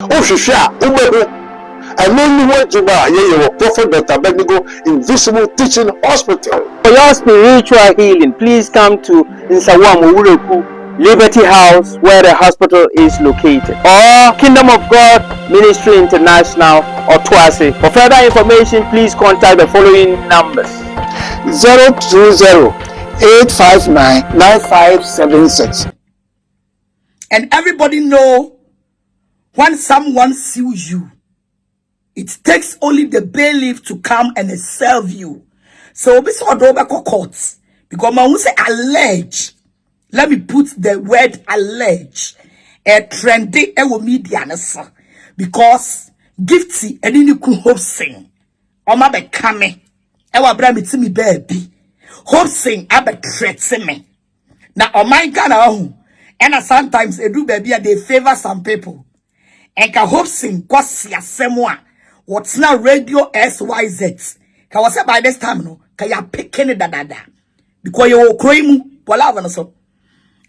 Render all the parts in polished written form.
Oh, Shusha, and only one to buy a Prophet Dr. Bendigo Invisible Teaching Hospital. For your spiritual healing, please come to Nsawamu Ureku Liberty House, where the hospital is located, or Kingdom of God Ministry International, or Twase. For further information, please contact the following numbers: 020-859-9576. And everybody know, when someone sues you, it takes only the bailiff to come and serve you. So be so over courts, because man will say allege. Let me put the word allege. A trendy media because Gifty and you could hope sing. Oma be kame. Ewa bra me timi baby. Hope sing abe threats me. Now oh my God, and sometimes they do baby they favor some people. And ka hope sing kwasi asemwa. What's now radio SYZ. Ka wase by this time no ka ya picking it da. Because you kroimu wala no so.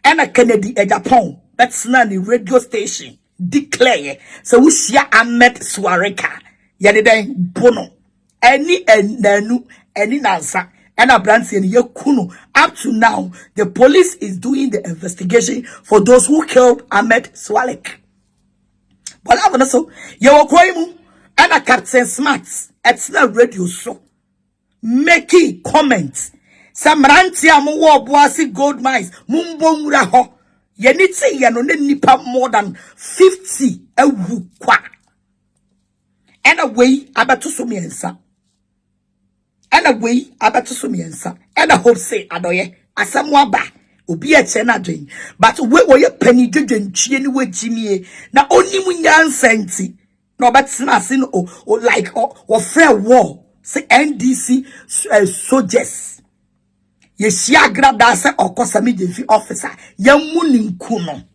And a Kennedy a Japan. That's not the radio station. Declare. So we share Ahmed Swareka. Yadede bono. Any nanu any nansa. And a branch in Yakuno. Up to now, the police is doing the investigation for those who killed Ahmed Swalek. But I want to so you kroimu and a Captain Smart. It's not radio show. Making comments. Samrantia mo boasi gold mines mumbo mura ho yenite yano ne nipa more than 50 ewu kwa and away abato so miensa and away abato so miensa and I hope say adoye asamwa ba obi e che na dwen but we ye pani dwedwentwie ni wagimie na oni munyansenti na obetina ase no o like o frɛ war say NDC soldiers. Yes, Agradaa se okosami Gifty officer. Yamuninkuno.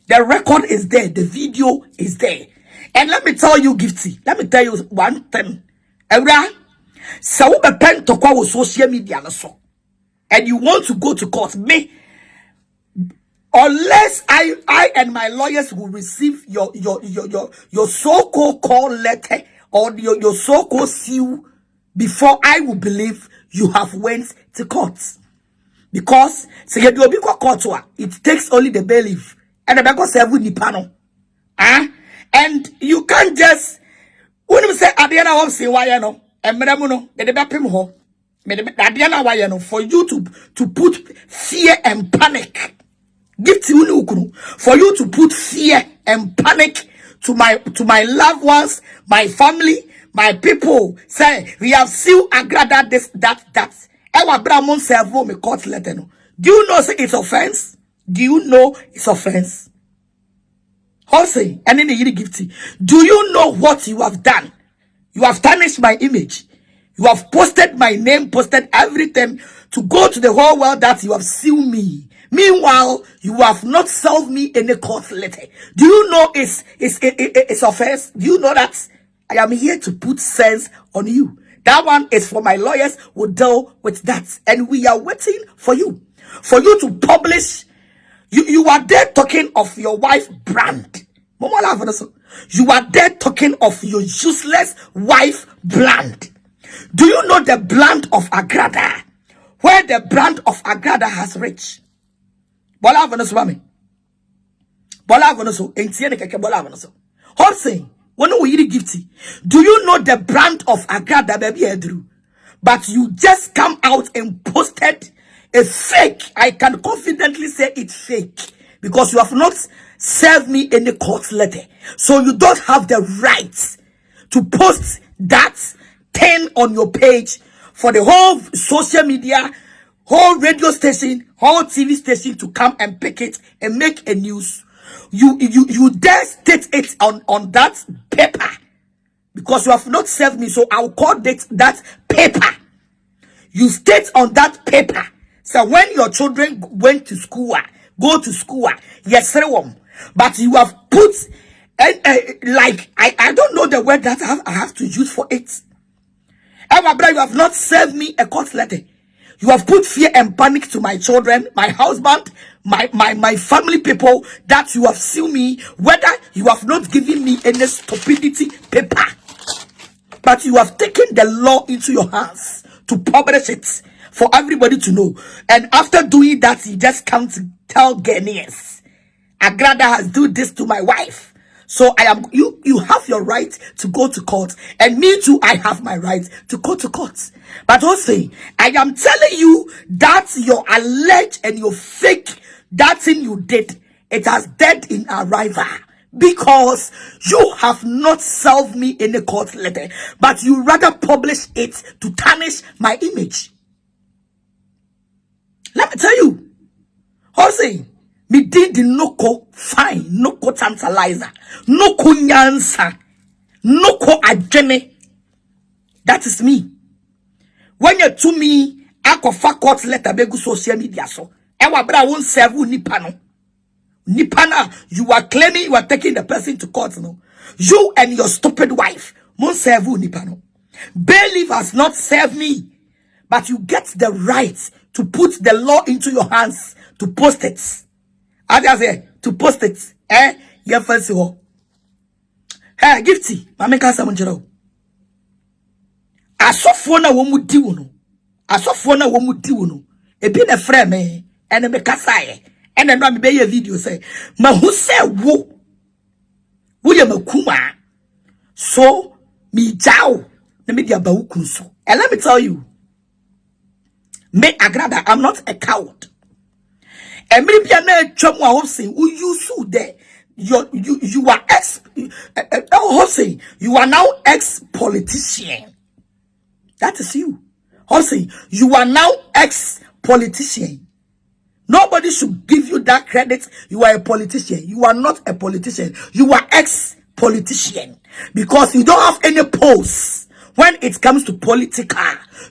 The record is there. The video is there. And let me tell you, Gifty. Let me tell you one thing. Ebra, so be pen to kwa social media so. And you want to go to court, me. Unless I and my lawyers will receive your so-called call letter or your so-called seal before I will believe you have went to court. Because it takes only the bailiff and the bank serve with Nipano. And you can't just when you say Adiana say why no and Medamuno, the bapim ho. Adiana why no for you to put fear and panic. Gifty for you to put fear and panic to my loved ones, my family. My people say we have still Agradaa this that. Ewa Bramon servo me court letter no. Do you know say it's offense? Do you know it's offense? How say and then you Gifty. Do you know what you have done? You have tarnished my image. You have posted my name, posted everything to go to the whole world that you have sued me. Meanwhile, you have not served me any court letter. Do you know it's offense? Do you know that? I am here to put sense on you. That one is for my lawyers who deal with that. And we are waiting for you. For you to publish. You are there talking of your wife brand. You are there talking of your useless wife brand. Do you know the brand of Agradaa? Where the brand of Agradaa has reached? Bola Vanoso. Whole thing. When we really Gifty, do you know the brand of Agradaa baby Andrew? But you just come out and posted a fake. I can confidently say it's fake because you have not served me any court letter. So you don't have the right to post that thing on your page for the whole social media, whole radio station, whole TV station to come and pick it and make a news. You dare state it on that paper because you have not served me, so I'll call that paper. You state on that paper. So when your children went to school, go to school, yes, but you have put like I don't know the word that I have to use for it. You have not served me a court letter. You have put fear and panic to my children, my husband, my family people, that you have sued me, whether you have not given me any stupidity paper, but you have taken the law into your hands to publish it for everybody to know. And after doing that, you just come to tell Ghanaians, Agradaa has done this to my wife. So you have your right to go to court, and me too, I have my right to go to court. But also, I am telling you that your alleged and your fake, that thing you did, it has dead in arrival, because you have not served me any court letter, but you rather publish it to tarnish my image. Let me tell you, Jose, me did the noko fine, noko tantalizer, noko nyansa, noko adjene. That is me. When you to me, I could fuck court letter begu social media so. Ewa bra won't serve you nipano. Nipana, you are claiming you are taking the person to court, no? You and your stupid wife won't serve you nipano. Bailiff has not served me, but you get the right to put the law into your hands to post it. I just say to post it. You fancy ho. Hey, Gifty, mama kasa munjero. Asofo na wo mudi wo no. Asofo na wo mudi wo no. Ebi na frɛ me, ene me kasa ye. Ene no me be ye video say, ma hu se wo. Wo ye makuma. So mi jao na me dia ba wo kunso. And let me tell you, me Agradaa, I'm not a coward. Every piano chum wa hosting, who you sue there. You are hosting, you are now ex-politician. That is you. Hosting, you are now ex-politician. Nobody should give you that credit. You are a politician. You are not a politician. You are ex-politician. Because you don't have any posts. When it comes to political,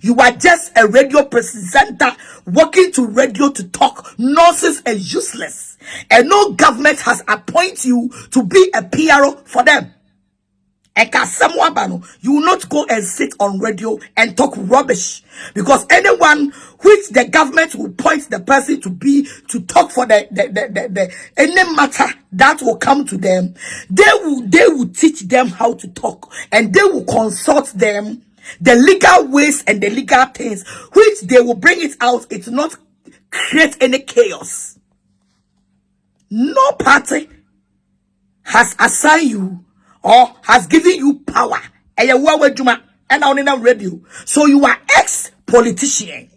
you are just a radio presenter walking to radio to talk nonsense and useless. And no government has appointed you to be a PRO for them. You will not go and sit on radio and talk rubbish, because anyone which the government will point the person to talk for the any matter that will come to them, they will teach them how to talk, and they will consult them the legal ways and the legal things which they will bring it out. It will not create any chaos. No party has assigned you or has given you power. And on radio. So you are ex-politician.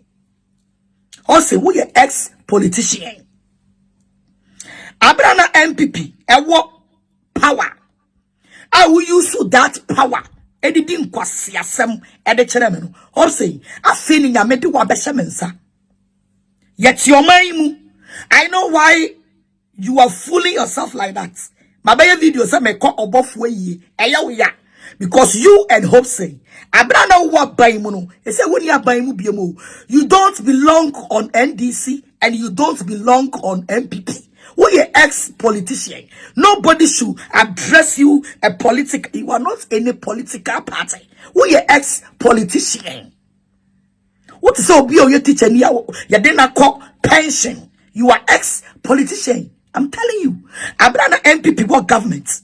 Also, we are ex-politician. Abrana MPP, what power? I will use that power. Editing kwasi asem chairman. Also, I feel in your medical beshemensa. Yet your mind, I know why you are fooling yourself like that. My video say me call above way because you and Hope say Abrana what buy mono. He say when you are buying BMO, you don't belong on NDC and you don't belong on MPP. We are ex-politician. Nobody should address you a political. You are not any political party. We are ex-politician. What is so be your teacher? You didn't call pension. You are ex-politician. I'm telling you, Abrana MPP what government,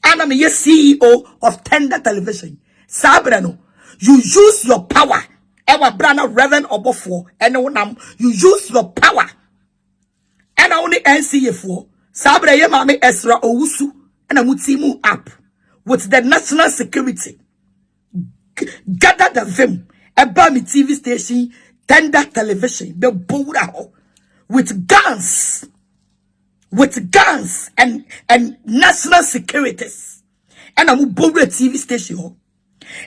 and I'm a CEO of Tender Television. Sabrano, you use your power. Ewa Brana Reverend Obofo, and you use your power. And I only NCA4. Sabre Yemame Esra Owusu, and I'm team up with the national security. Gather the them about me TV station, Tender Television, the Boura with guns. With guns and national securities, and I'm borrow a TV station.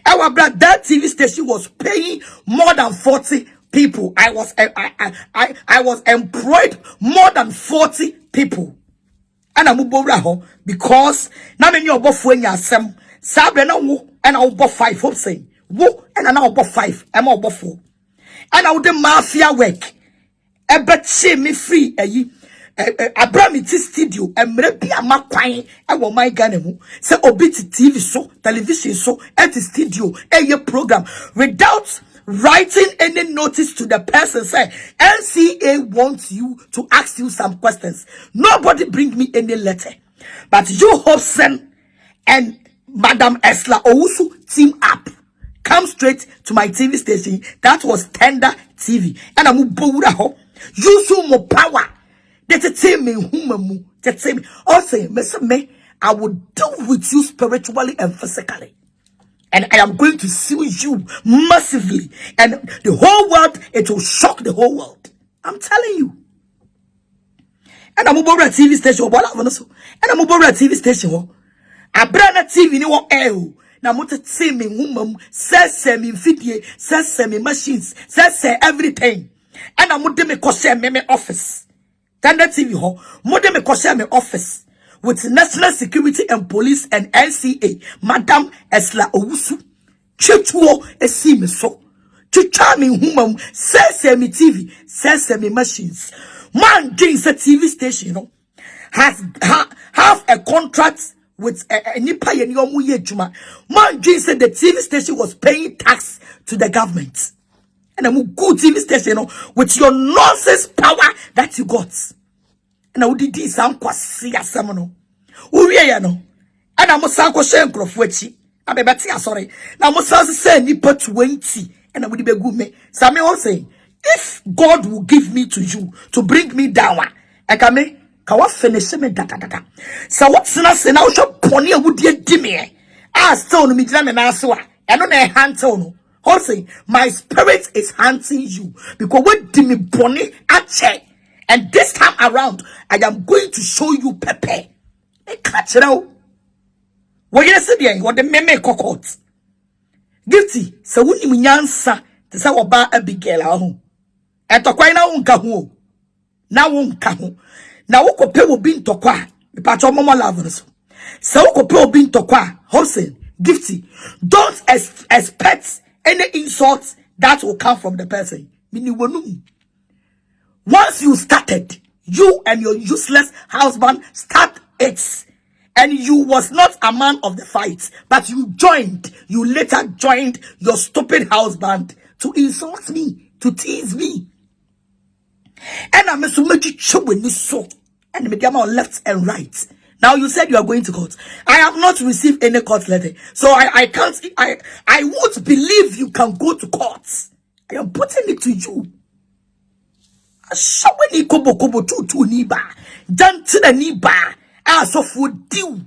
Our brother, that TV station was paying more than 40 people. I was employed more than 40 people, and I'm borrow because now many of both when you some sabre now and I'll buy 5 hope saying wo and I now buy 5 I'm all 4 and I would the mafia work. A bet me free Abrami studio and maybe a makwan I want my gun say obit TV so television so at the studio a program without writing any notice to the person say NCA wants you to ask you some questions. Nobody bring me any letter, but you Hobson and Madam Esla Owusu team up, come straight to my TV station. That was Tender TV, and I'm ho. Use more power. That tell me whom that tell me. Also, me, I will deal with you spiritually and physically. And I am going to sue you massively. And the whole world, it will shock the whole world. I'm telling you. And I'm over a TV station. And I'm over a TV station. I brand a TV in your air. Now, what to say me, woman, says me video, says me machines, says everything. And I'm going to make me office. Tender TV, more than me office. With National Security and Police and NCA, Madam Esla Owusu, Chichuo Esime so, Chichami Humam, says me TV, says me machines. Man, James a TV station, you know, has have a contract with a Nipa Yenyomu Juma. Man, James said the TV station was paying tax to the government. And a good TV station, you know, with your nonsense power that you got. And I would do some quasi as someone. Uriya no. And I must say, Crofwechi. I be better, sorry. Now, must say, Nipa 20. And I would be good me. Sammy will say, if God will give me to you to bring me down, I can make. Kawa finish me da. So what's not saying? I shall pony would you give me? I still no me jam and answer. I don't know hand on. Also, my spirit is hunting you because what did me pony at check. And this time around, I am going to show you Pepe. I catch it out. What you say there? What the meme cocotte? Gifty. So when you answer, the say about Abigail ahu. And to quite now unkahu. Now unkahu. Now uko will be to qua. The patch of mama lovers. So uko be to qua. Hosing. Gifty. Don't expect any insults that will come from the person. Meaning wonu. Once you started, you and your useless husband start it. And you was not a man of the fight, but you later joined your stupid husband to insult me, to tease me. And I'm so much showing this so. And me on left and right. Now you said you are going to court. I have not received any court letter. So I can't, I won't believe you can go to court. I am putting it to you. Shawani kobo tu niba. Jantina niba. So for deal.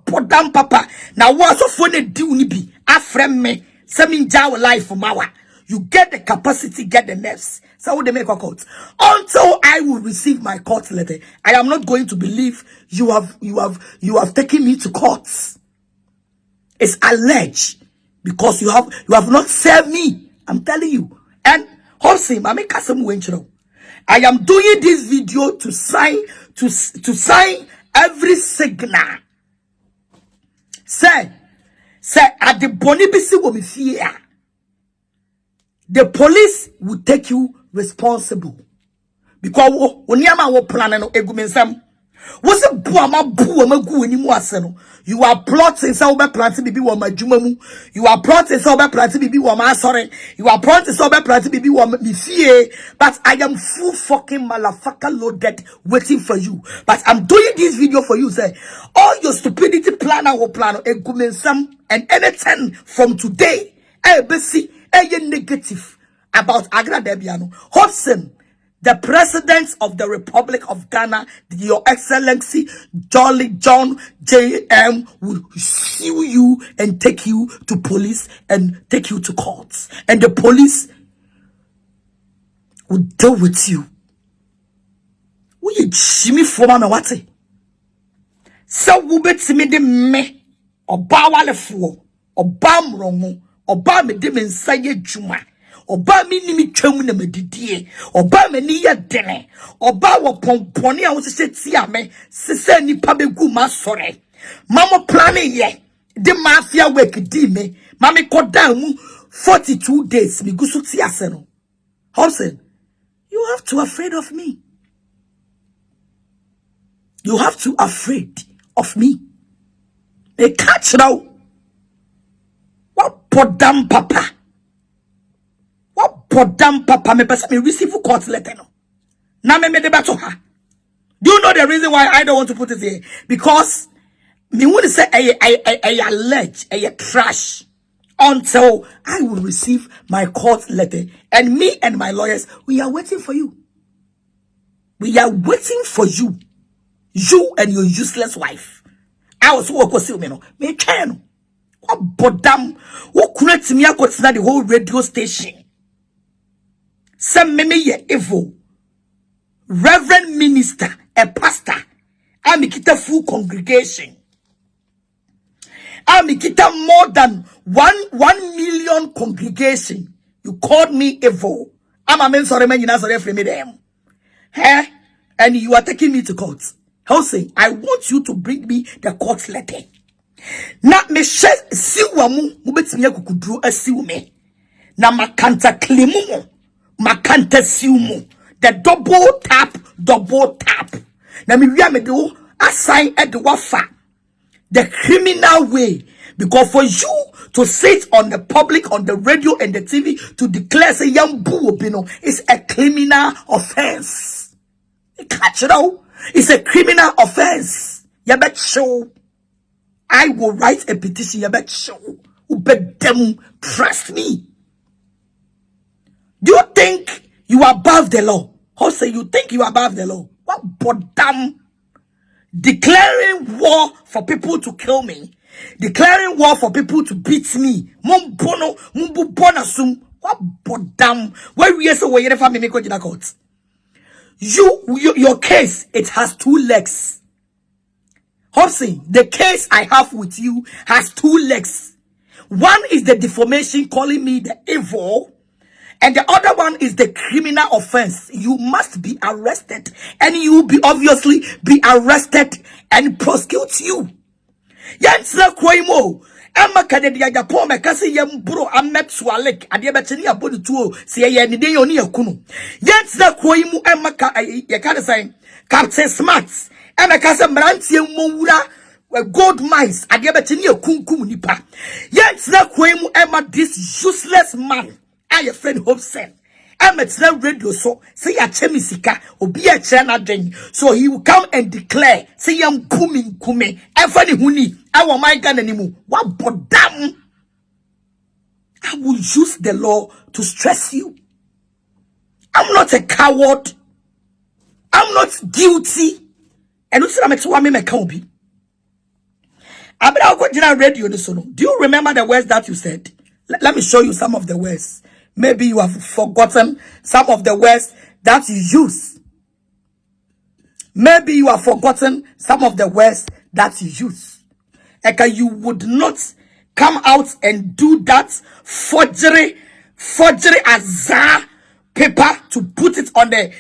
Podam papa. Now what so for the deal nibi. Afrem me. Semin jaw life for mawa. You get the capacity, get the nerves. So what they make a court. Until I will receive my court letter, I am not going to believe you have taken me to court. It's alleged because you have not served me. I'm telling you. And Hosim, I make Kasem Wenchero. I am doing this video to sign every signal. Say at the Bonibisi will be fear. The police will take you responsible. Because onyama wo plan no egumensam. Wo se buama gu enimu aseno. You are plotting say obe planting bibi wo madwuma mu. You are plotting say obe planting bibi wo ma sorry. You are plotting say obe planting bibi wo me fie. But I am full fucking motherfucker loaded waiting for you. But I'm doing this video for you say all your stupidity plan egumensam and anything from today ebesi negative about Agradaa. Hobson, the President of the Republic of Ghana, Your Excellency Jolly John J.M. will sue you and take you to police and take you to courts. And the police will deal with you. Will you Jimmy Foreman what? So we bet me the me or bawale fo or bam wrong. Oba me de me nsaye djuma oba me ni me twam na medidie oba me ni ye dene oba wo pompone a wo se tia me sese nipa begu ma sore mama plan ye de mafia work di me mama ko down mu 42 days me gusu tia se no Hobson, you have to afraid of me. You have to afraid of me. They catch now. Podam papa. podam papa me person me receive court letter no. Na me de bato ha. Do you know the reason why I don't want to put it here? Because me want to say I allege, trash until I will receive my court letter. And me and my lawyers, we are waiting for you. We are waiting for you. You and your useless wife. I was working with me no. Me can. What bodam? What creates me? I got the whole radio station. Some me ye evil. Reverend minister, a pastor. I'm a full congregation. I'm a more than 1 million congregation. You called me evil. I'm a man sorry man you not sorry for me them. Hey, and you are taking me to court. How say I want you to bring me the court letter. Na me share siwa mu betimi akukudru asiwu me. Na makanta klemu makanta siwu mu. The double tap. Na me wia me do assign at the wafa. The criminal way. Because for you to sit on the public, on the radio and the TV to declare say young boo is a criminal offense. Catch it out. It's a criminal offense. You bet show. I will write a petition. You bet show. You bet them trust me. Do you think you are above the law? How say you think you are above the law? What bodam? Declaring war for people to kill me. Declaring war for people to beat me. Mumbono, mumbubonasum. What bodam? Where we are so where you never make a court. Your case, it has 2 legs. Hobson, the case I have with you has 2 legs. One is the defamation calling me the evil. And the other one is the criminal offense. You must be arrested. And you will be obviously be arrested and prosecute you. Yansna Quaimo. Emma Cadedia Japon, Macassi Yambro, I met Swalek, and Yabatini Abonituo, say Yanide Oni Akuno. Yansna Quaimo, Emma Yakana saying, Captain Smarts, Emma Casa Brantia Moura, gold mines, and Yabatini Kunkum Nipa. Yansna Quaimo, Emma, this useless man. I a friend Hope sent. I'm at the radio so say a chemisika or be a channel then. So he will come and declare, say I'm kume. Everybody who need I want my gun anymore. What but damn I will use the law to stress you. I'm not a coward. I'm not guilty. And also I'm a twami mekambi. I'll go to radio this one. Do you remember the words that you said? Let me show you some of the words. Maybe you have forgotten some of the words that you use. Maybe you have forgotten some of the words that you use. Eka, you would not come out and do that forgery azar paper to put it on the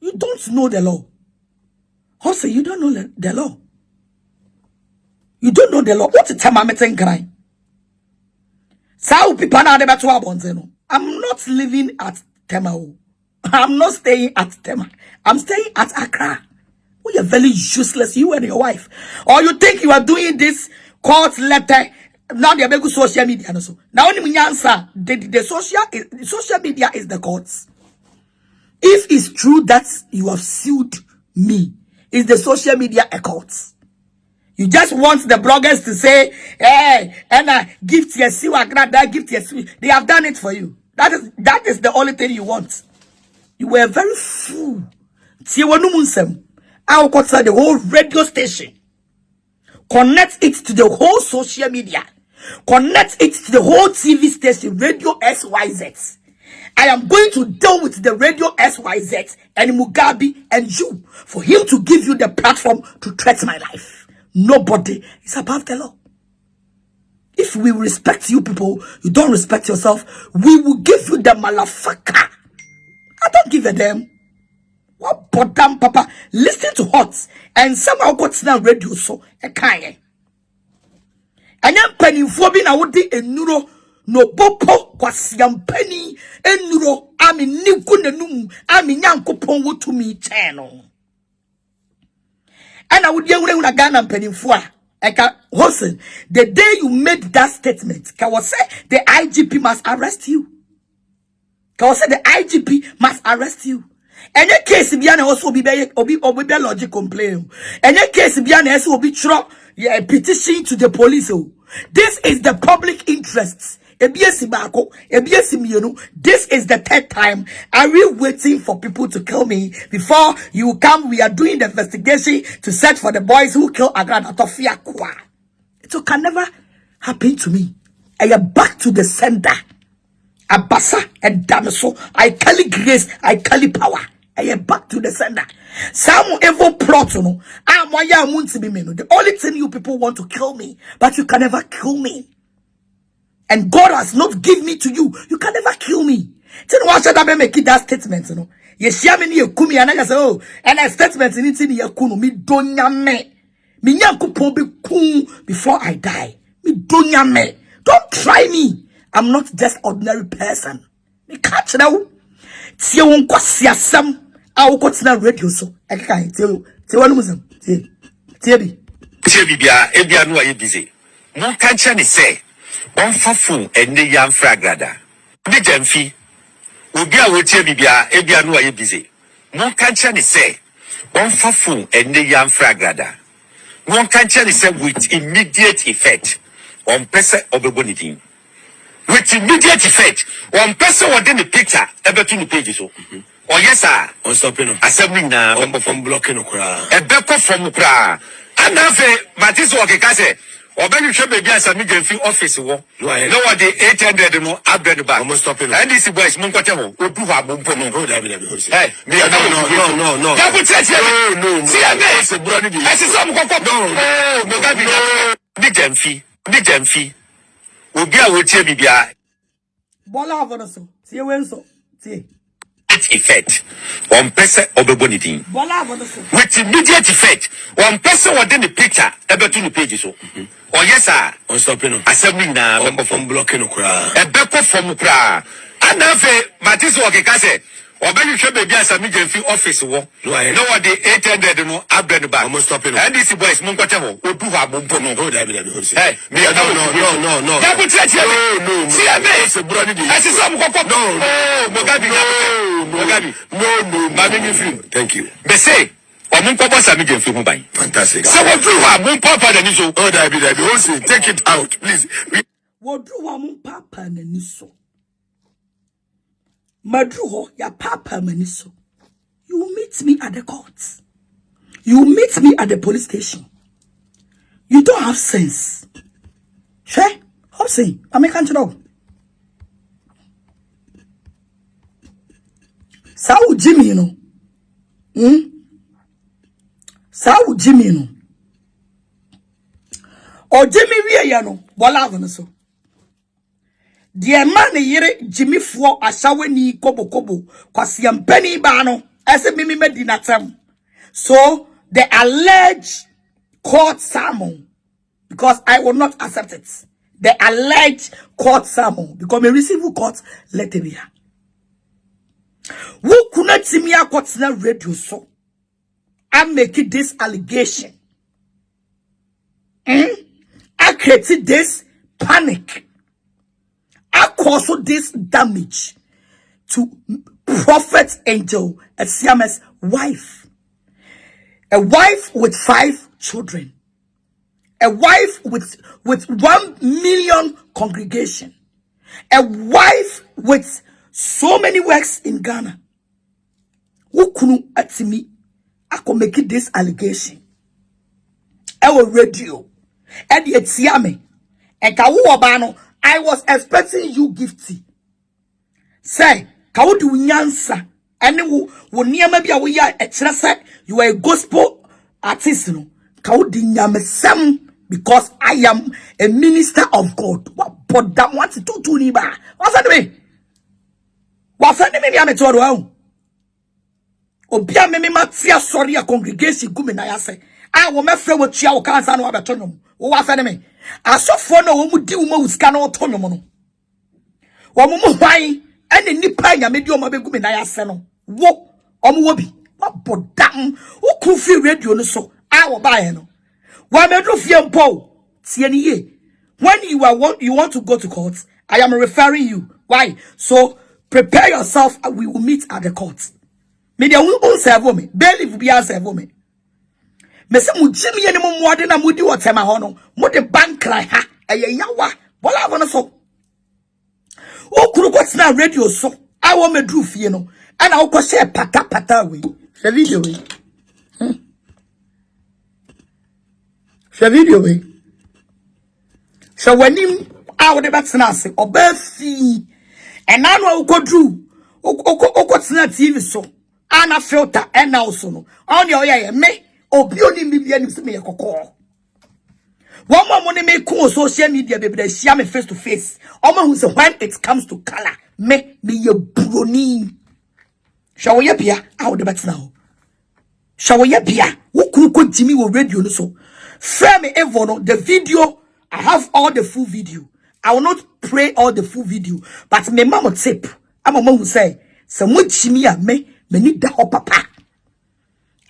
you don't know the law. Also, you don't know the law. You don't know the law. What is Tamametin crime? I'm not living at Tema. I'm not staying at Tema. I'm staying at Accra. We are very useless, you and your wife. Or you think you are doing this court letter? Now they are making social media. Now only answer the social media is the courts. If it's true that you have sued me, is the social media a court? You just want the bloggers to say, hey, and Gifty, Agradaa, Gifty. They have done it for you. That is the only thing you want. You were very fool. I will consider the whole radio station. Connect it to the whole social media. Connect it to the whole TV station, Radio SYZ. I am going to deal with the Radio SYZ and Mugabe and you for him to give you the platform to threaten my life. Nobody is above the law. If we respect you people, you don't respect yourself, we will give you the malafaka. I don't give a damn. What bottom papa? Listen to hot and somehow got now radio so a kind. And then penny for being a woody and neuro no popo was young penny and neuro. I mean, new kundanum. I mean, young coupon to me channel. And I would young when I gun and penny for Eka, listen, the day you made that statement, can was say the IGP must arrest you. Can was say the IGP must arrest you. Any case biana also be logic complain. Any case biana also be petition to the police. This is the public interest. This is the third time. Are we waiting for people to kill me before you come? We are doing the investigation to search for the boys who killed Agradaa. It can never happen to me. I am back to the sender. Abasa and Damaso. I call it grace. I call it power. I am back to the sender. Some evil plot, the only thing you people want to kill me, but you can never kill me. And God has not given me to you. You can never kill me. Tell why should I make that statement? You share me near Kumi and I say, oh, and a statement in it in your kuno, me donya me. Me nyanko be cool before I die. Me donya me. Don't try me. I'm not just ordinary person. Me catch now. Tia won kwasia sam. I will continue radio so. I can't tell you. Tia one musem. Tia bi. Tia bibia. Ebia no aye busy. No can't ni say. On fafu ende yam fragrada. Bi jamfi. Obi a wo tia bibia. Ebia no aye busy. No can't ni say. On fafu ende yam fragrada. No can't ni say with immediate effect. On pese obebonidin. With immediate effect, one person within the picture, ever to the pages. Oh, yes, sir. On stopping, assembling now, from blocking a crowd. A becker from the crowd. And now, Matis or Kase, or Ben, you should be as a medium free office. No, the 800 more upgrade back. Almost stopping. And this boy is Monkatemo, who do have Mumpono. Hey, no. That would say, no. See, I made a brother. I see some no, big fee. Obi a wo tie bibia bola avono so tie wenso tie effect one person obebonidin bola avono so with immediate effect one person within the picture ebe to the page so oh yes sir on stopping assembling na from blocking okra ebe from okra and afa Matisse okekase Obey should be as a medium free office. No, what the 800 no upgrade back. Almost stopping. And this boy is Monkatemo. Who do have Mumpono? Hey, no. That would say, no. See, I made a brother. I see some no, Mammy. Thank you. They say, or Mumpapa medium free mobile. Fantastic. So what do you have Mumpapa and Niso? Oh, that be take it out, please. What do you have Mumpapa and Niso? Madruho, ya papa maniso. You meet me at the courts. You meet me at the police station. You don't have sense. Sure? How say? I make can't know. Sao Jimmy, you know. Sao Jimmy, you know. Or Jimmy, we are no. Wala so. Dear man, yere Jimmy for Ashaweni Kobo kwasi yampeni bano ese mimi medinatem. So the alleged court sermon, because I will not accept it. The alleged court sermon, because me receive court letter here. Who could not see me a court na radio so? I'm making this allegation. I created this panic. I caused this damage to Prophet Angel Esiame's wife. A wife with 5 children. A wife with 1 million congregation. A wife with so many works in Ghana. Who couldn't at me? I could make this allegation. I will radio. And the Esiame. And Kawuabano. I was expecting you, Gifty. Say, Kawudu Nyansa. And when near maybe we are a you are a gospel artist. No, Kawudu Nyamesam, because I am a minister of God. What but that wants to do Niba? What's that me? What's that me? I'm a tour. Obia me matia sorry a congregation gumina say. I will make friend with Chiao Kansan or Abatonum. What's that me? I saw for no one would do most can autonomous. One why any nipaya made your mother go in Ayasano. What wobi? What but damn who could feel radio so? I will buy no. Why me do fear po? When you want to go to court, I am referring you. Why? So prepare yourself. We will meet at the court. Media will serve me. Bailiff will be serve me. Me se mu jimi ye ni mu muade na mudi wotema ho no. Mo de bank cry ha. Eye yawa. Bola wono so. O kuru kwatena radio so. I want me do fie no. And I will share pata we. The video we. The video we. So when him I would bet nase obefi. And now I will go through. Okotena TV so. Ana filter and also no. On your yeah me. Obi oni mi bia nim se me yakoko. One more money me cool social media baby they share me face to face. Omo who say when it comes to color, me ye broni. Shall we bia? How the bet now? Shall we bia? Who could Jimmy will radio no so? Frame me ever no the video. I have all the full video. I will not play all the full video, but me mama tip. I'm a mom who say, some Jimmy me need the papa.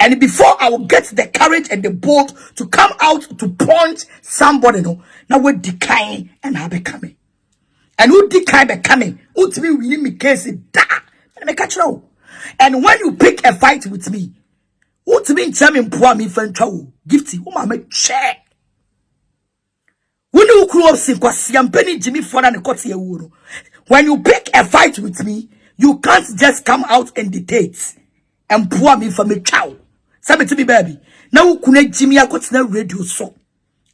And before I will get the courage and the bold to come out to punch somebody, no, now we're declining and have becoming. And who decline becoming? Who to me winning me case da and make a show. And when you pick a fight with me, who to me tell me poor me friend trouble, Gifty, who ma make share. When you grow up since penny Jimmy for and the when you pick a fight with me, you can't just come out and dictate and poor me for me chow. Say to me, baby. Now kune Jimmy I got no radio so.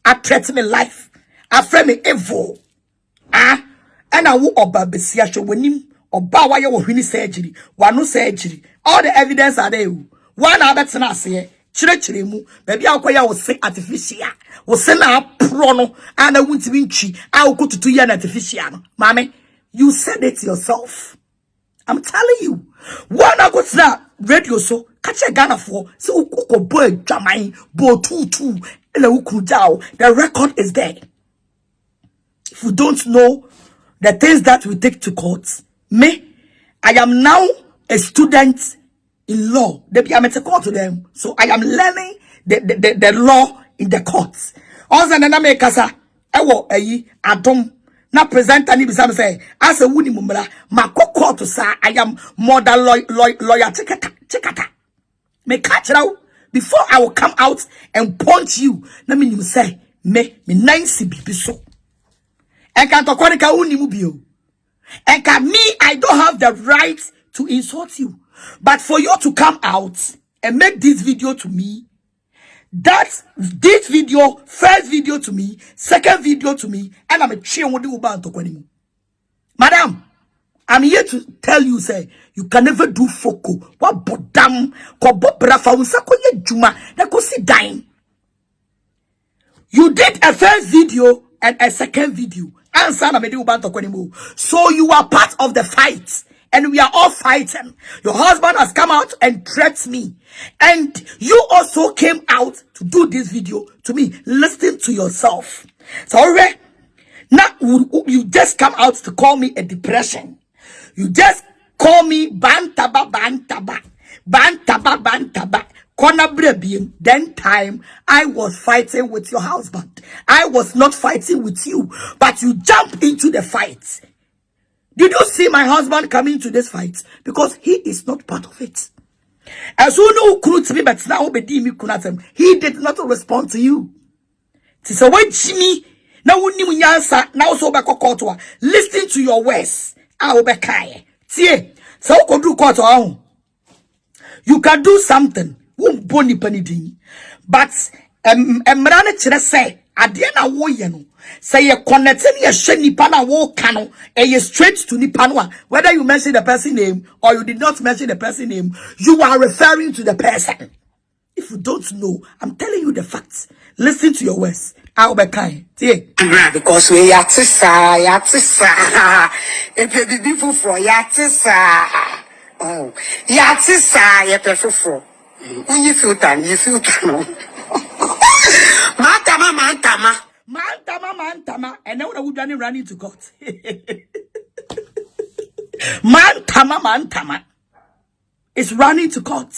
I threaten me life. I frame me evil. And I will oba besia show when him oba why you win surgery. One no surgery. All the evidence are there. One abet na say chire mu. Baby I will say artificial. Will send a prono and I won't be chi. I will go to 2 years artificial. Mommy, you said it yourself. I'm telling you. One I got that radio so catch a Ghana for so boy jamai bo 2 the record is there. If you don't know the things that we take to court, me, I am now a student in law. They be I'm at court to them, so I am learning the law in the courts. Also, na make kasa ewo ayi adom. Na present and bisa say as a wuni mumra makoko to sa I am more than lawyer tikata me catch now before I will come out and punch you na me say me nice bibi so enka to konika wuni mu bio enka me I don't have the right to insult you, but for you to come out and make this video to me, that's this video, first video to me, second video to me, and I'm a chain with you about to Madam, I'm here to tell you, say, you can never do foko. What bodam, ko bobrafa, unsako ye juma, na ko si dying. You did a first video and a second video. So you are part of the fight. And we are all fighting. Your husband has come out and threatened me. And you also came out to do this video to me. Listen to yourself. So already, now you just come out to call me a depression. You just call me bantaba. Then time I was fighting with your husband. I was not fighting with you, but you jump into the fight. Did you see my husband coming to this fight? Because he is not part of it. As you know, but now he did not respond to you. So when Jimmy now so listen to your words. So you can do something. But say adiana wo ye no say you connect me a nipa na wo kano e straight to nipa no, whether you mention the person name or you did not mention the person name, you are referring to the person. If you don't know, I'm telling you the facts. Listen to your words. I'll be kind. Because we yatisa if you be for yatisa oh yatisa ye perfo when you feel tan Mantama, and now we're running to court. Mantama, it's running to court.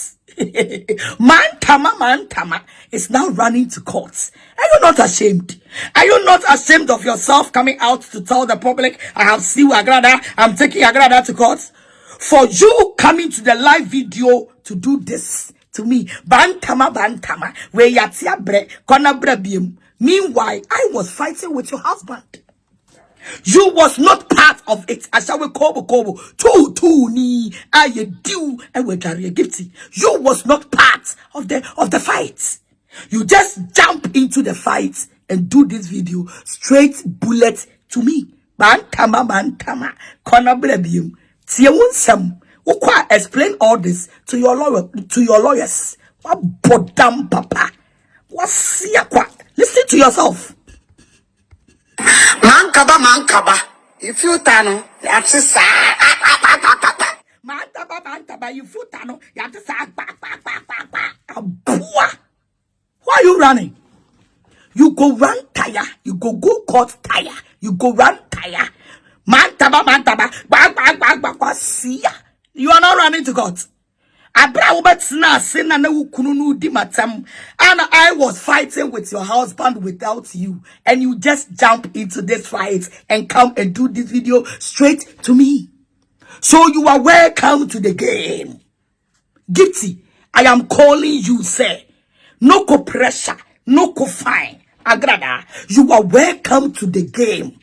Man Tama is now running to court. Are you not ashamed? Are you not ashamed of yourself coming out to tell the public, I have seen Agradaa, I'm taking Agradaa to court? For you coming to the live video to do this to me, Bantama, where yatia bre, kona bre biem. Meanwhile, I was fighting with your husband. You was not part of it. I shall we kobo two ni I do and we carry Gifty. You was not part of the fight. You just jump into the fight and do this video straight bullet to me. Bantama, kona brebium. Tiewunsam. Ukwa explain all this to your lawyers. What bodam papa? What siakwa? Listen to yourself. Mankaba. If you tano, that's sa. Mantaba, you feel tano, you have to say, why are you running? You go run tire, you go court tire, you go run tire. Mantaba, see ya. You are not running to court. And I was fighting with your husband without you, and you just jump into this fight and come and do this video straight to me. So you are welcome to the game. Gifty, I am calling you, sir. No co pressure, no co fine. Agradaa, you are welcome to the game.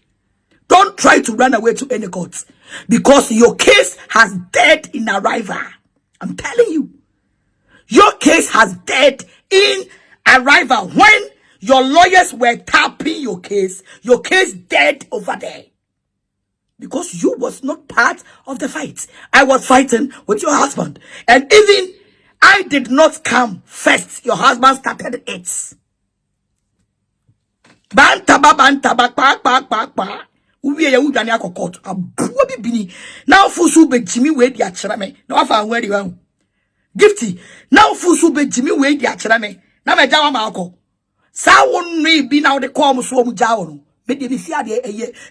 Don't try to run away to any court, because your case has dead in arrival. I'm telling you. Your case has dead in arrival. When your lawyers were tapping your case dead over there. Because you was not part of the fight. I was fighting with your husband. And even I did not come first. Your husband started it. Bantaba. Uwe ya udani ako court. Abuwa bibini. Now fusu be Jimmy we di achirame. Na wafa anweri wa. Gifty. Now fusu be Jimmy we di achirame. Na me jawa ma ako. Sa won me bi na de call muso mu jawo no. Me de bi fia de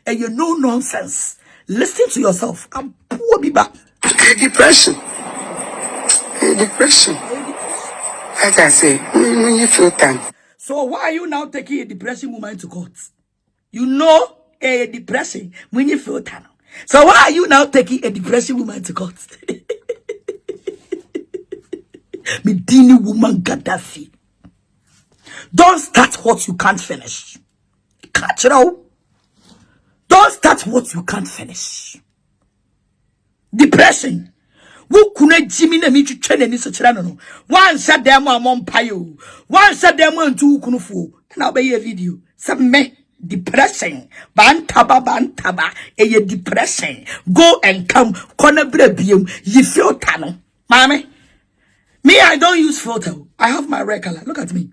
eye no nonsense. Listen to yourself. Abuwa biba. Depression. Like I say, when you feel time. So why are you now taking a depression woman to court? You know a depression when you feel tunnel. So why are you now taking a depression woman to court? Medini woman Gaddafi. Don't start what you can't finish. Catch it out. Don't start what you can't finish. Depression. Who couldn't Jimmy na me to train any such no. One shot them on payo. One shot them on two kunufu. And I'll be a video. Some me. Depression, bantaba, a depression. Go and come, corner brebium, you feel tunnel. Mommy, me, I don't use photo. I have my regular. Look at me.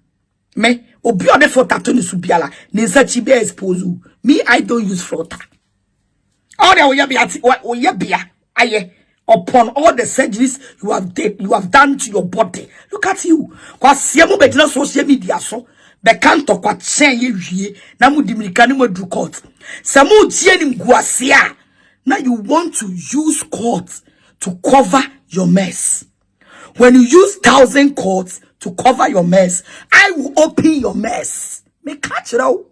Me, obiode photo to ni subiala, nisa chibe exposu. Me, I don't use photo. All the oyabia, aye. Upon all the surgeries you have done to your body. Look at you. Kwa siemu bedina social media so. Bekanto kwa chen ye wie na mu dimirikani mo do court. Samu tie ni mguasia. Now you want to use court to cover your mess. When you use 1,000 courts to cover your mess, I will open your mess. Me catch it out.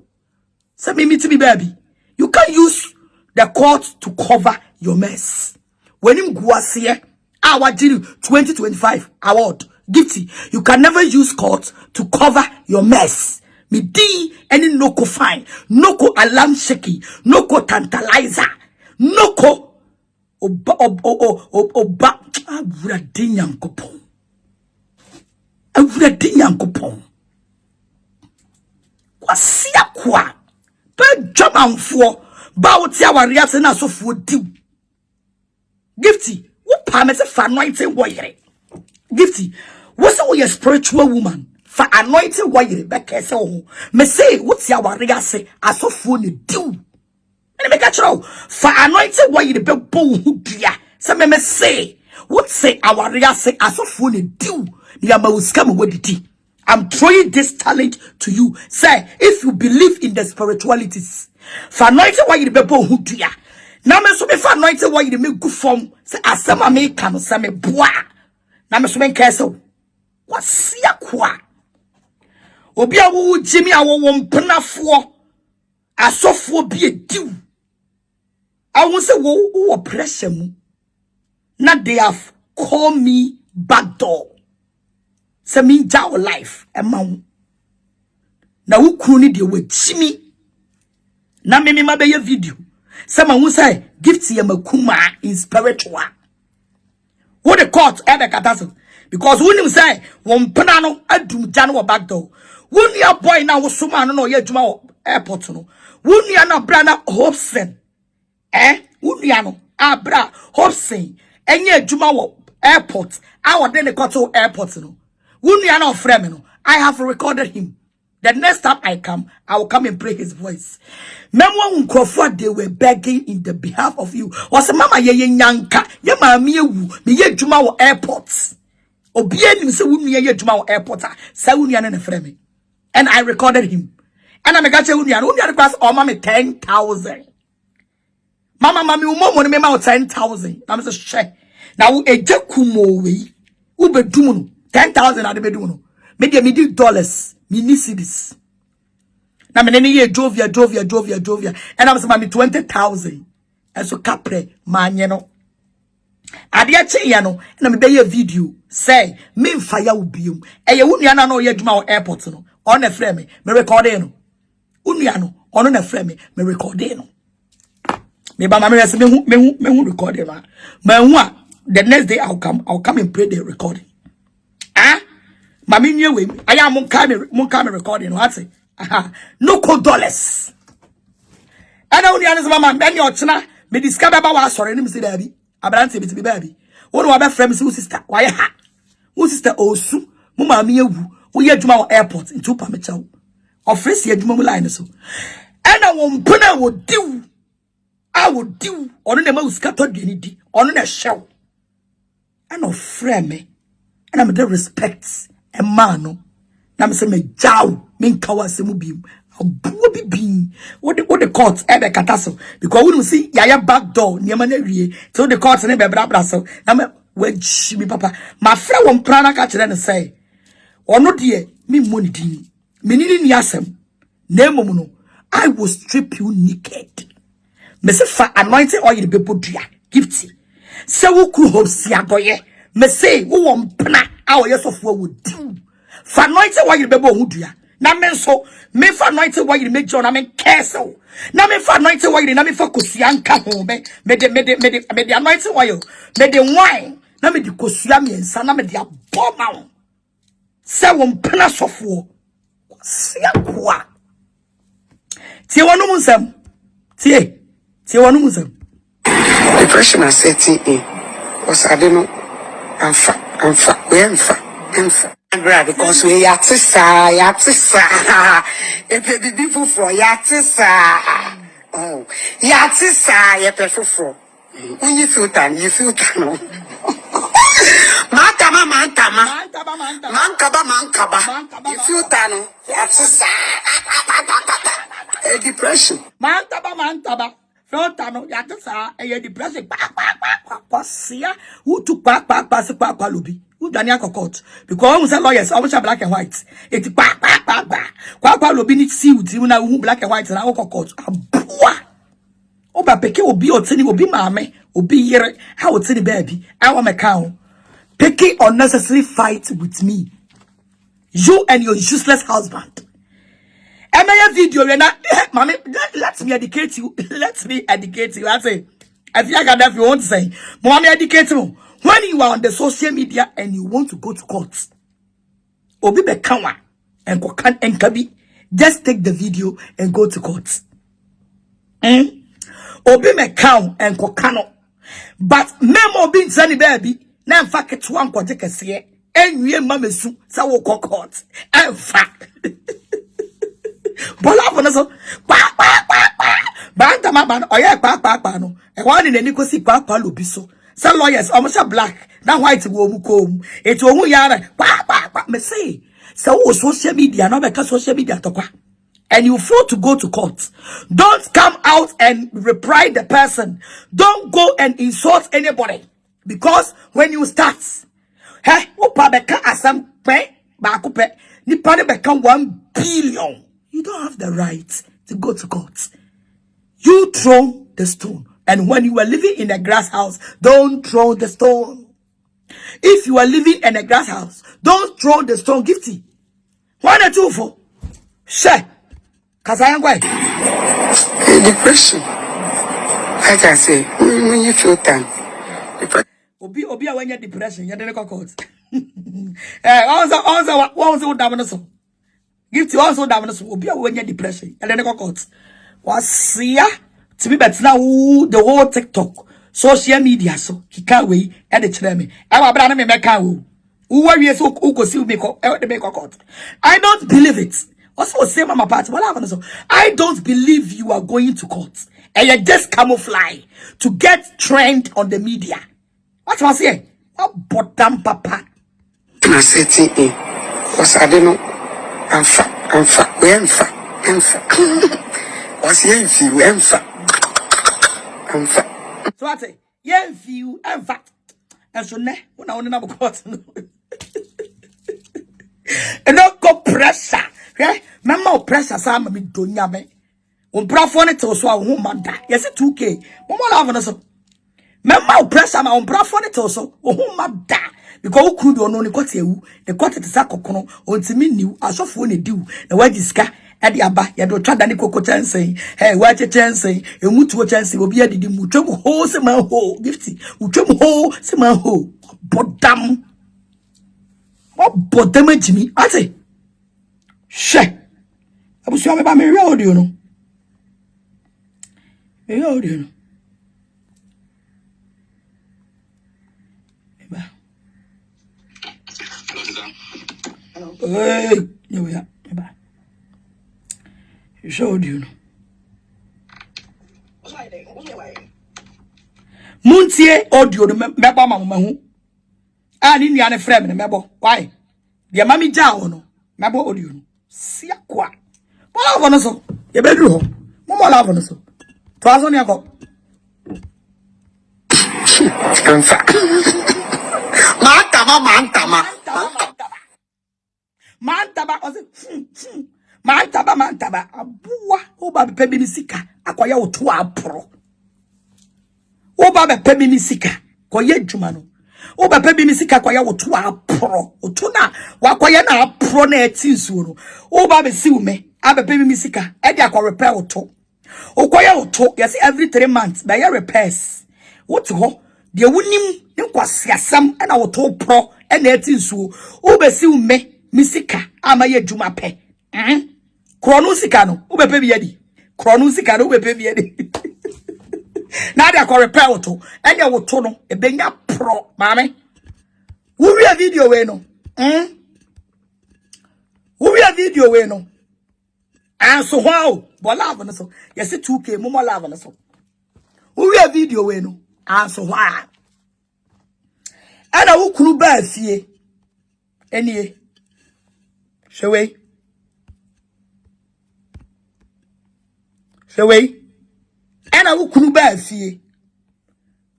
Say me to be baby. You can use the court to cover your mess. When you mguasia, our 2025 award. Gifty, you can never use court to cover your mess. Me di any noko fine, noko alarm shaky, noko tantalizer, noko oba awurade nyankopon. Kwasia kwa pe dwamanfo ba wote aware ase na sofo diw. Gifty, wo pa me se fa anointing woyere. Gifty, what's your spiritual woman? For anointing wire back as oh. Me say, what's your warrior say? I saw phone do. And make a show. For anointing wire the bell who dear. Some me say, what say our warrior say? I saw phone do. The amount come with it. I'm throwing this talent to you. Say, if you believe in the spiritualities, for anointing wire the bell who dear. Now me so be for anointing wire the make good form. Say, as some American, some bois. Na me so men kese. Kwasia kwa. Obi a wo Jimmy a wo mpenafo. Asofo bi ediw. I won't say wo pressure mu. Na they have called me backdoor. Say me jaw life emma. Na wo kunu ni de we Jimmy. Na me mabeye video. Say ma who say Gifty ya makuma in spiritual. What the court ebe kataso. Because when you say one penano adum jano backdoor. When your boy now was suma no ye juma airport no. When you na brana Hobson. When you no abra Hobson. Enye juma airport. I was then the court airport no. When you na frame no. I have recorded him. The next time I come, I will come and pray his voice. Remember when they were begging in the behalf of you. Was mama ye nyanka, ye mama ye wu, me ye juma wo airports. Obiye ni se wu ye juma wo airport. Sa wu na frame. And I recorded him. And I got you wu class or mama 10,000. Mama umo me ma 10,000. I'm so share. Now eje kumo we. U be dumu 10,000 ade be dumu. Me di dollars. Me need this. Now me nene ye Jovia. And I'm saying 20,000. And so capre man you know. Adia che ya no. Na me be ye video. Say me fire ubium. E ye unu ya na no ye juma airport no. On e frame me recording no. Unu ya no. On e frame me recording no. Me ba ma me hu recording ma. The next day I'll come and play the recording. Mami nyewe aya mon kame recording what say no $. Ana uni anese mama me ni ochina me discover ba wa sore ni me say dabi abrante be baby wo no wa be frame say sister why ha wo sister osu mo mami ewu wo ye adwuma wo airport into pa me chawo office ye adwuma mu line so ana wo mpena wo diw a wo diw ono na ma usika to de ni di ono na hyew ana frame and I'm the respect a man. Now say me jaw me nkawa semu bim. Abuo bi what the court ebe kataso because we don't see yaya back door niema na wie so the court na be bra so na me we me papa my friend won prana ka kire ne say ono de me money din me ni asem na mom no I will strip you naked me say fa anointing oil be bodua Gifty say wo kru hope si agoye me say wo won pna a oyesofo wo di fa anointing oil be bo hudua na me so me fa anointing oil make John na me castle na me fa anointing oil na me fa kosua nka ho me the anointing oil me the wine na me the kosua me nsa na me the aboma se won pna sofo sia kwa tie wonu musam tie wonu musam Depression is setting in. Was I don't know. I'm fat. Agradaa because we yatisa. If you be for yatisa. Oh, yatisa. You pay for. When you feel tan. Mankaba. You feel tan. Yatisa. Depression. Mankaba. Frontano yatisa e depression pasia who took back lubi who dania court because we say lawyers always black and white it lubi need see with you na who black and white na court abua oba peke obi otini obi mame obi yere how otini baby I want my cow peke unnecessary fight with me you and your useless husband. Emaya video na mommy let me educate you. I say if you want to say mommy educate you when you are on the social media and you want to go to court obi be kanwa and kabi just take the video and go to court obi me kan and kokano but memo obi nsani baby na mfa ketwa nkwaje kese enwie mamesu sa wo court emfa bola for so banta mama oya pa no e won ni nani kosi pa lobi so some lawyers almost black na white wo mu kom eti ohun yara pa me say so social media no be ka social media tokwa and you fail to go to court. Don't come out and reply the person. Don't go and insult anybody because when you start opa beka asam Bakupe. Nipane become 1 billion. You don't have the right to go to court. You throw the stone. And when you were living in a grass house, don't throw the stone. If you are living in a grass house, don't throw the stone. Gifty. 1 or 2 for. Share. Cause I am going. Depression. Like I say, when you feel time. Obi when you're depression, you're the court. Also damn Gifty also damn Obi when you're depression, and then court. Was here to be better now the whole TikTok, social media, so he can't wait at the treme. Our brother me make who are so who go see me the make court. I don't believe it. Also, say mama party. I don't believe you are going to court and you just camouflage to get trend on the media. What was here? What bottom papa? I said, was I don't know. I'm fat. Was you I'm fat. So I say, yeah, you I'm fat. And so now, when I want to know court, and no go pressure. Okay, mama pressure. Some me don't yame. On brafone to so a woman da. Yes, 2K. Mama love us. Mama pressure. Ma on brafone to so a woman da. Because who could you know the court you? The court is a cocono. On to me new. I saw phone do. The way this guy. Adi aba ya do twa dani koko chansen hey wa chansen e mutu chansen obi adidi mutwam ho se man ho Gifty utwam ho se man ho bodam ajimi ate she abusu me ba me wi audio no eba hey yo ya eba you showed you. Muntie audio no meba mama hu. Ani nua ne frame ne mebo. Why? Dia mami ja ho no. Mebo audio no. Sia kwa. Bola vono so. Ye bedru ho. Momo la vono so. To aso ne akọ. Mantama. Mantaba abuwa oba be pebi nisika akoya otu apro oba be pebi nisika koye djuma no oba pebi nisika akoya otu apro otu na wakoya na apro na etinsuo no oba be siume abe pebi nisika e dia ko repair otu okoya otu yes every 3 months by your repairs otu ho de wunim nkwasiasam na otu pro na etinsuo oba siume misika amaye djuma pe Chronusika no ubepe biedi. Chronusika no ubepe biedi. Na dia ko repair auto. Enya woto no ebenya pro mame. Uri a video we no. Uri a video we no. And so wow, but love no so. Yes 2K momo love no so. Uri a video we no. And so wow. Ana ukunu ba fie. Enie. Shewe. Shewe. Ana ukunu ba fie.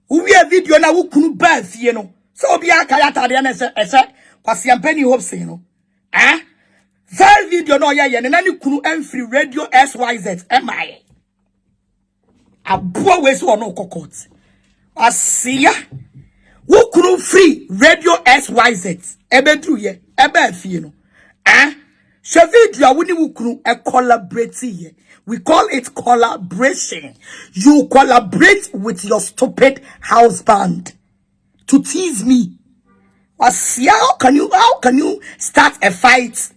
Uri a video na ukunu ba fie no. So obi aka ya tade na ese kwase ampani hope say no. That video no ye na ni kunu emfree radio SYZ MI. Abo we so no kokot. Asia. Wo kunu free radio SYZ. Ebedru ye, ebe fie no. So video woni wo kunu e collaborate ye. We call it collaboration. You collaborate with your stupid husband to tease me. Asia, how can you start a fight?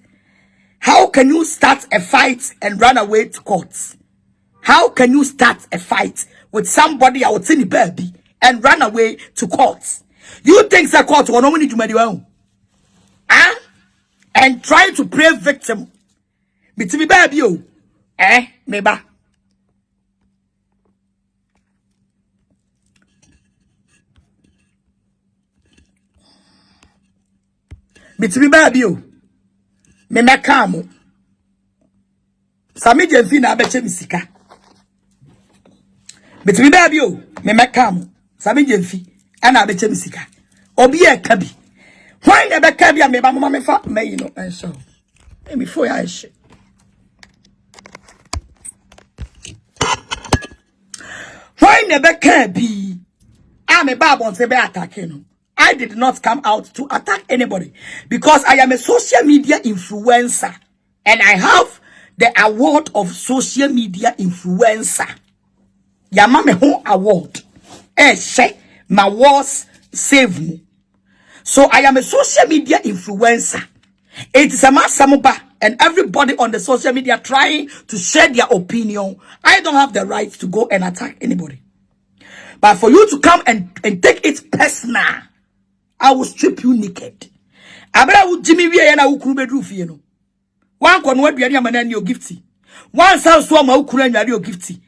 How can you start a fight and run away to court? How can you start a fight with somebody out in the baby and run away to court? You think the court will not do well? And try to play victim. Bitimi baby yo. Meba. Bitimi baby yo. Me mekamo. Sami jenfi na abeche misika. Bitimi baby yo. Me mekamo. Sami jenfi ana abeche misika. Obi e kabi. Why never can be a mama me fa me you know and so before I shit. Why never can be? I'm a babon say be attacking. I did not come out to attack anybody because I am a social media influencer and I have the award of social media influencer. Yama me home award. Say my words save me. So I am a social media influencer. It is a masamuba and everybody on the social media trying to share their opinion. I don't have the right to go and attack anybody. But for you to come and take it personal, I will strip you naked. Abra would Jimmy we na ukuru bedru fie no. One kon wa duane amana ni o Gifty. One sound so ma ukuru anware o Gifty.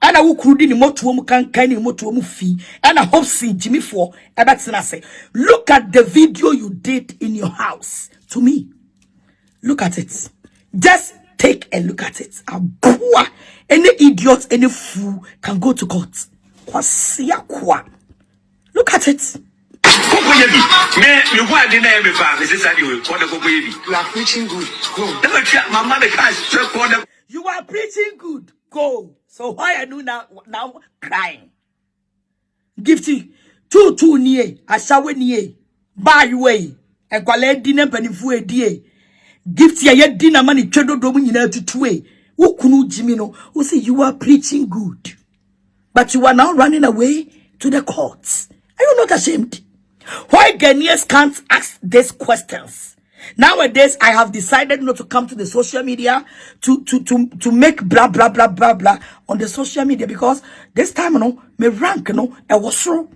Ana ukuru di ni moto mu kan ni moto mu fi. Ana hope see Jimmy for ebetina say. Look at the video you did in your house to me. Look at it. Just take a look at it. Any idiot, any fool can go to court. Look at it. You are preaching good. Go. You are preaching good. Go. So why are you now crying? Gifty. Two near. Ashawe near. By way. And quale dinner penny die. Gifty a yet dinner money chedo dominion to two. Who kunu Jimino? Who say you are preaching good? But you are now running away to the courts. Are you not ashamed? Why Ghanaians can't ask these questions? Nowadays, I have decided not to come to the social media to make blah blah blah blah blah on the social media because this time, me rank, I was so.